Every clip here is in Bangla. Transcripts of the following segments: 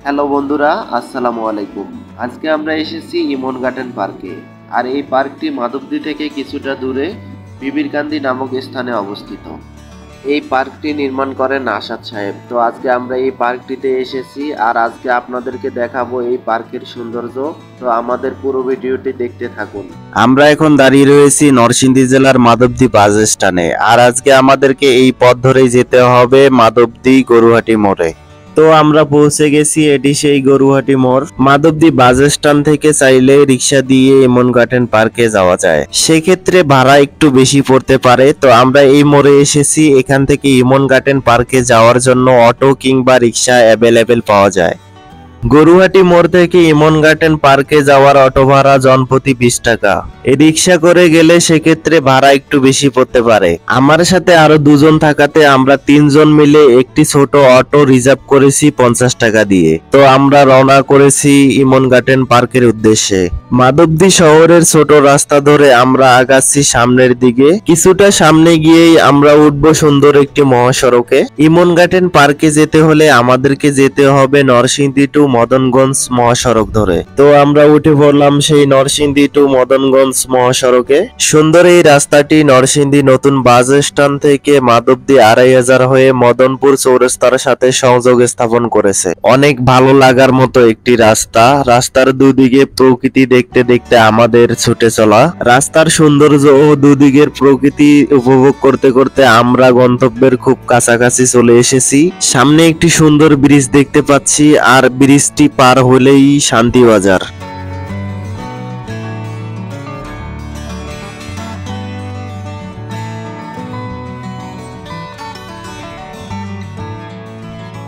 হ্যালো বন্ধুরা, আসসালামু আলাইকুম। আজকে আমরা এসেছি ইমন গার্ডেন পার্কে। আর এই পার্কটি মাধবদী থেকে কিছুটা দূরে বিবিরকান্দি নামক স্থানে অবস্থিত। এই পার্কটি নির্মাণ করেন আসাদ সাহেব। তো আজকে আমরা এই পার্কটিতে এসেছি আর আজকে আপনাদেরকে দেখাবো এই পার্কের সৌন্দর্য। তো আমাদের পুরো ভিডিওটি দেখতে থাকুন। আমরা এখন দাঁড়িয়ে রয়েছি নরসিংদী জেলার মাধবদী বাস স্ট্যান্ডে। আর আজকে আমাদেরকে এই পথ ধরেই যেতে হবে মাধবদী গরুহাটি মোড়ে। তো আমরা পৌঁছে গেছি, এটি সেই গরুহাটি মোড়। মাধবদী বাস স্ট্যান্ড থেকে চাইলে রিক্সা দিয়ে ইমন গার্ডেন পার্কে যাওয়া যায়, সেক্ষেত্রে ভাড়া একটু বেশি পড়তে পারে। তো আমরা এই মোড়ে এসেছি, এখান থেকে ইমন গার্ডেন পার্কে যাওয়ার জন্য অটো কিংবা রিক্সা অ্যাভেলেবেল পাওয়া যায়। গরুহাটি মোড় থেকে ইমন গার্ডেন পার্কে যাওয়ার অটো ভাড়া জনপ্রতি 20 টাকা। রিক্সা করে গেলে সেক্ষেত্রে ভাড়া একটু বেশি পড়তে পারে। আমার সাথে আরো দুজন থাকাতে আমরা 3 জন মিলে একটি ছোট অটো রিজার্ভ করেছি 50 টাকা দিয়ে। তো আমরা রওনা করেছি ইমন গার্ডেন পার্কের উদ্দেশ্যে। মাধবদী শহরের ছোট রাস্তা ধরে আমরা আগাচ্ছি সামনের দিকে। কিছুটা সামনে গিয়েই আমরা উঠবো সুন্দর একটি মহাসড়কে। ইমন গার্ডেন পার্কে যেতে হলে আমাদেরকে যেতে হবে নরসিংদী টু মদনগঞ্জ মহাসড়ক ধরে। তো আমরা উঠে পড়লাম সেই নরসিংদী টু মদনগঞ্জ মহাসড়কে। সুন্দর এই রাস্তাটি নরসিংদী নতুন বাস স্ট্যান্ড থেকে মাধবদী 2500 হয়ে মদনপুর চৌরাস্তার সাথে সংযোগ স্থাপন করেছে। অনেক ভালো লাগার মতো একটি রাস্তা। রাস্তার দুদিকে প্রকৃতি দেখতে দেখতে আমাদের ছুটে চলা। রাস্তার সৌন্দর্য ও দুদিকের প্রকৃতি উপভোগ করতে করতে আমরা গন্তব্যের খুব কাছাকাছি চলে এসেছি। সামনে একটি সুন্দর ব্রিজ দেখতে পাচ্ছি, আর ব্রিজটি পার হলেই শান্তিবাজার।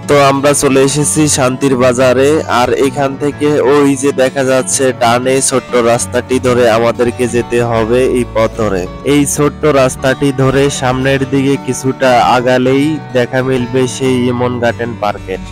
তো আমরা চলে এসেছি শান্তির বাজারে। আর এখান থেকে ওই যে দেখা যাচ্ছে ডানে ছোট্ট রাস্তাটি ধরে আমাদেরকে যেতে হবে এই পথ ধরে। এই ছোট্ট রাস্তাটি ধরে সামনের দিকে কিছুটা আগালেই দেখা মিলবে সেই ইমন গার্ডেন পার্কের।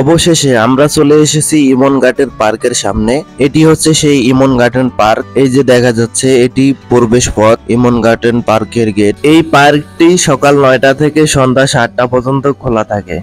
অবশেষে আমরা চলে এসেছি ইমন গার্ডেন পার্কের সামনে। এটি হচ্ছে সেই ইমন গার্ডেন পার্ক। এই যে দেখা যাচ্ছে এটি প্রবেশ পথ, ইমন গার্ডেন পার্কের গেট। এই পার্কটি সকাল 9টা থেকে সন্ধ্যা 7টা পর্যন্ত খোলা থাকে।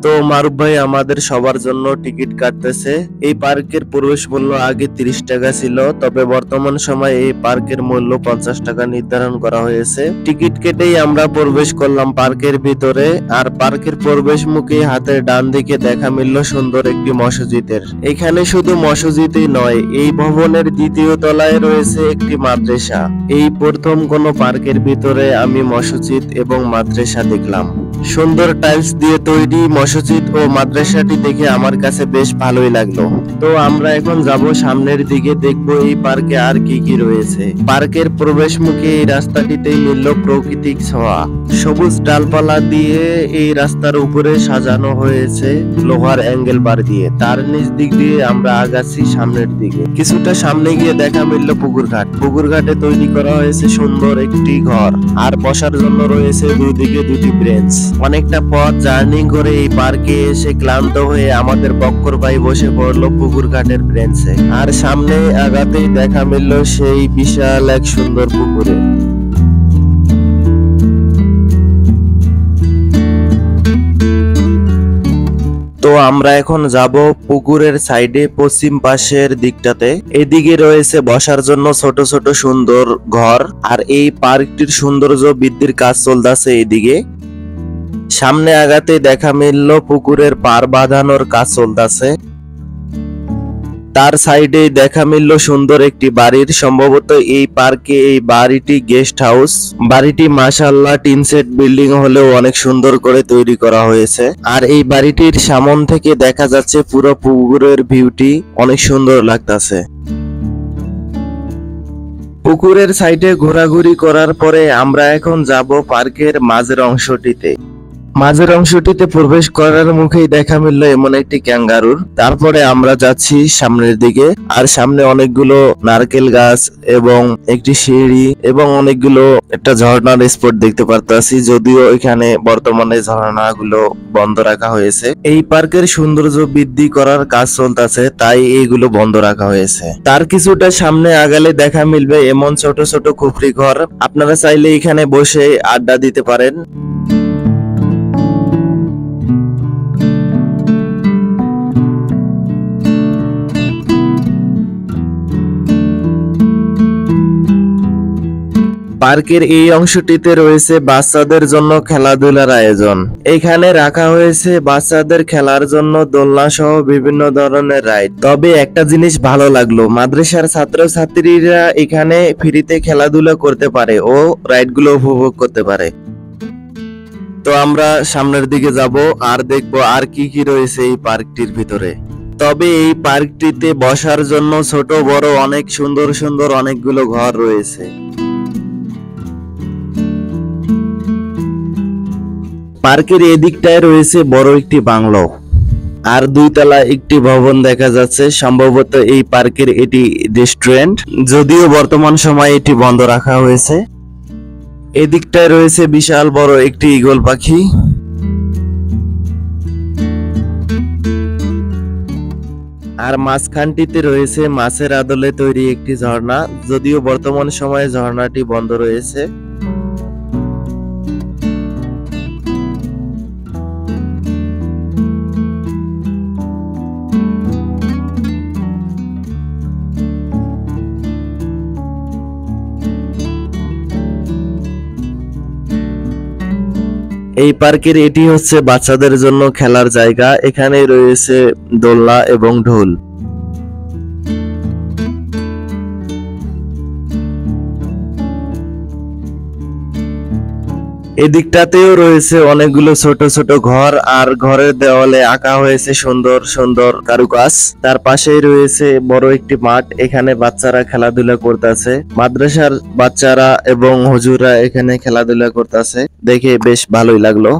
তো মারুফ ভাই আমাদের সবার জন্য টিকিট কাটতেছে। এই পার্কের প্রবেশ মূল্য আগে 30 টাকা ছিল, তবে বর্তমান সময়ে এই পার্কের মূল্য 50 টাকা নির্ধারণ করা হয়েছে। টিকিট কেটেই আমরা প্রবেশ করলাম পার্কের ভিতরে। আর পার্কের প্রবেশ মুখে হাতের ডান দিকে দেখা মিলল সুন্দর একটি মসজিদের। এখানে শুধু মসজিদই নয়, এই ভবনের দ্বিতীয় তলায় রয়েছে একটি মাদ্রাসা। এই প্রথম কোনো পার্কের ভিতরে আমি মসজিদ এবং মাদ্রাসা দেখলাম। সুন্দর টাইলস দিয়ে তৈরি মসজিদ ও মাদ্রাসাটি দেখে আমার কাছে বেশ ভালোই লাগলো। তো আমরা এখন যাব সামনের দিকে, দেখবো এই পার্কে আর কি কি রয়েছে। পার্কের প্রবেশ মুখে এই রাস্তাটিতেই মিলল প্রাকৃতিক ছোঁয়া। সবুজ ডালপালা দিয়ে এই রাস্তার উপরে সাজানো হয়েছে লোহার অ্যাঙ্গেল বার দিয়ে। তার নিচ দিক দিয়ে আমরা আগাচ্ছি সামনের দিকে। কিছুটা সামনে গিয়ে দেখা মিলল পুকুর ঘাট। পুকুর ঘাটে তৈরি করা হয়েছে সুন্দর একটি ঘর, আর বসার জন্য রয়েছে দুদিকে দুটি বেঞ্চ। অনেকটা পথ জার্নি করে এই পার্কে এসে ক্লান্ত হয়ে আমাদের বক্কর ভাই বসে পড়লো পুকুর ঘাটের বেঞ্চে। আর সামনে আগাতেই দেখা মিলল সেই বিশাল এক সুন্দর পুকুরে। তো আমরা এখন যাব পুকুরের সাইডে পশ্চিম পাশের দিকটাতে। এদিকে রয়েছে বসার জন্য ছোট ছোট সুন্দর ঘর। আর এই পার্কটির সৌন্দর্য বৃদ্ধির কাজ চলতেছে এদিকে। সামনে আগাতে দেখা মিলল পুকুরের পার বাঁধানোর কাজ চলতেছে। তার সাইডে দেখা মিলল সুন্দর একটি বাড়ির, সম্ভবত এই পার্কে এই বাড়িটি গেস্ট হাউস। বাড়িটি মাশাআল্লাহ টিন সেট বিল্ডিং হলেও অনেক সুন্দর করে তৈরি করা হয়েছে। আর এই বাড়িটির সামন থেকে দেখা যাচ্ছে পুরো পুকুরের ভিউটি অনেক সুন্দর লাগতাছে। পুকুরের সাইডে ঘোরাঘুরি করার পরে আমরা এখন যাব পার্কের মাঝের অংশটিতে। মাঝের অংশটিতে প্রবেশ করার মুখেই দেখা মিলল এমন একটি ক্যাঙ্গারুর। তারপরে আমরা যাচ্ছি সামনের দিকে, আর সামনে অনেকগুলো নারকেল গাছ এবং একটি সিঁড়ি এবং অনেকগুলো একটা ঝর্ণার স্পট দেখতে পারতাছি, যদিও এখানে বর্তমানে ঝর্ণাগুলো বন্ধ রাখা হয়েছে। এই পার্কের সৌন্দর্য বৃদ্ধি করার কাজ চলতেছে, তাই এইগুলো বন্ধ রাখা হয়েছে। তার কিছুটা সামনে আগালে দেখা মিলবে এমন ছোট ছোট খুপড়ি ঘর। আপনারা চাইলে এখানে বসে আড্ডা দিতে পারেন। পার্কের এই অংশটিতে রয়েছে বাচ্চাদের জন্য খেলাধুলার আয়োজন। এখানে রাখা হয়েছে বাচ্চাদের খেলার জন্য দোলনা সহ বিভিন্ন ধরনের রাইড। তবে একটা জিনিস ভালো লাগলো, মাদ্রাসার ছাত্রছাত্রীরা এখানে ফ্রিতে খেলাধুলা করতে পারে ও রাইডগুলো উপভোগ করতে পারে। তো আমরা সামনের দিকে যাব আর দেখবো আর কি কি রয়েছে এই পার্কটির ভিতরে। তবে এই পার্কটিতে বসার জন্য ছোট বড় অনেক সুন্দর সুন্দর অনেকগুলো ঘর রয়েছে। পার্কের এদিকটায় রয়েছে বড় একটি বাংলো আর দুইতলা একটি ভবন দেখা যাচ্ছে। সম্ভবত এই পার্কের এটি রেস্টুরেন্ট, যদিও বর্তমান সময়ে এটি বন্ধ রাখা হয়েছে। এদিকটায় রয়েছে বিশাল বড় একটি ঈগল পাখি। আর মাঝখানটিতে রয়েছে মাছের আদলে তৈরি একটি ঝর্ণা, যদিও বর্তমান সময়ে ঝর্ণাটি বন্ধ রয়েছে। এই পার্কের এটি হচ্ছে বাচ্চাদের জন্য খেলার জায়গা। এখানে রয়েছে দোলনা এবং ঢোল। এদিকটাতেও রয়েছে অনেকগুলো ছোট ছোট ঘর, আর ঘরের দেওয়ালে আঁকা হয়েছে সুন্দর সুন্দর কারুকাজ। তার পাশেই রয়েছে বড় একটি মাঠ, এখানে বাচ্চারা খেলাধুলা করতেছে। মাদ্রাসার বাচ্চারা এবং হুজুররা এখানে খেলাধুলা করতেছে, দেখে বেশ ভালোই লাগলো।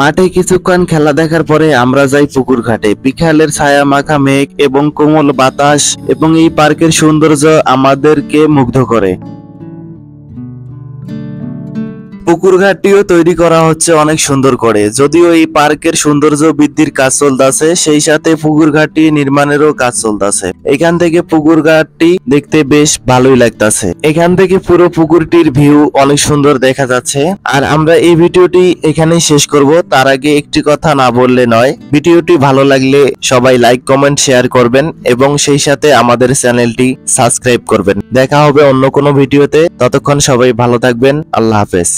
মাঠে কিছুক্ষণ খেলা দেখার পরে আমরা যাই পুকুর ঘাটে। বিকালের ছায়া মাখা মেঘ এবং কোমল বাতাস এবং এই পার্কের সৌন্দর্য আমাদেরকে মুগ্ধ করে। পুকুর ঘাটটিও তৈরি করা হচ্ছে অনেক সুন্দর করে, যদিও এই পার্কের সৌন্দর্য বৃদ্ধির কাজ চলতেছে, সেই সাথে পুকুর ঘাটটি নির্মাণেরও কাজ চলতেছে। এখান থেকে পুকুর ঘাটটি দেখতে বেশ ভালোই লাগতেছে। এখান থেকে পুরো পুকুরটির ভিউ অনেক সুন্দর দেখা যাচ্ছে। আর আমরা এই ভিডিওটি এখানেই শেষ করব। তার আগে একটি কথা না বললে নয়, ভিডিওটি ভালো লাগলে সবাই লাইক কমেন্ট শেয়ার করবেন এবং সেই সাথে আমাদের চ্যানেলটি সাবস্ক্রাইব করবেন। দেখা হবে অন্য কোনো ভিডিওতে, ততক্ষণ সবাই ভালো থাকবেন। আল্লাহ হাফেজ।